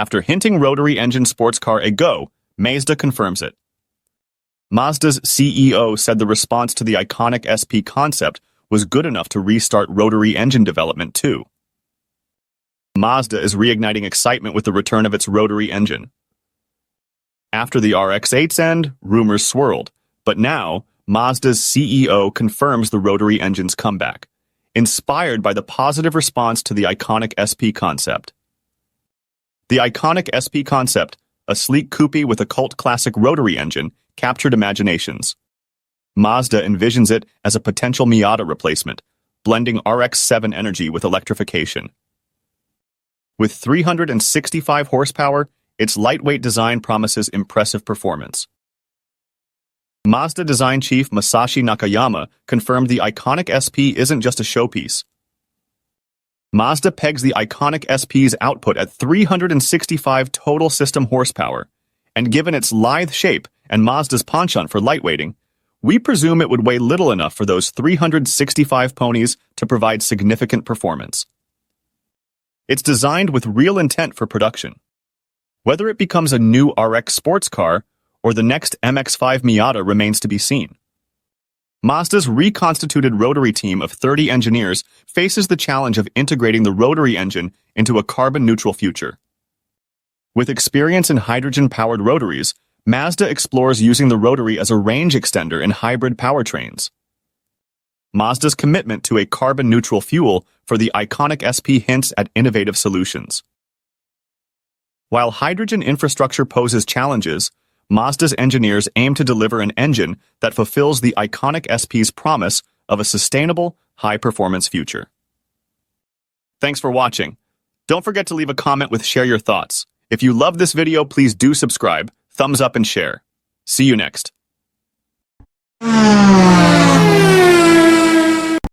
After hinting rotary-engine sports car a go, Mazda confirms it. Mazda's CEO said the response to the iconic SP concept was good enough to restart rotary engine development too. Mazda is reigniting excitement with the return of its rotary engine. After the RX-8's end, rumors swirled, but now Mazda's CEO confirms the rotary engine's comeback, inspired by the positive response to the iconic SP concept. The iconic SP concept, a sleek coupe with a cult classic rotary engine, captured imaginations. Mazda envisions it as a potential Miata replacement, blending RX-7 energy with electrification. With 365 horsepower, its lightweight design promises impressive performance. Mazda design chief Masashi Nakayama confirmed the iconic SP isn't just a showpiece. Mazda pegs the iconic SP's output at 365 total system horsepower, and given its lithe shape and Mazda's penchant for lightweighting, we presume it would weigh little enough for those 365 ponies to provide significant performance. It's designed with real intent for production. Whether it becomes a new RX sports car or the next MX-5 Miata remains to be seen. Mazda's reconstituted rotary team of 30 engineers faces the challenge of integrating the rotary engine into a carbon-neutral future. With experience in hydrogen-powered rotaries, Mazda explores using the rotary as a range extender in hybrid powertrains. Mazda's commitment to a carbon-neutral fuel for the iconic SP hints at innovative solutions. While hydrogen infrastructure poses challenges, Mazda's engineers aim to deliver an engine that fulfills the iconic SP's promise of a sustainable, high-performance future. Thanks for watching. Don't forget to leave a comment with share your thoughts. If you love this video, please do subscribe, thumbs up and share. See you next.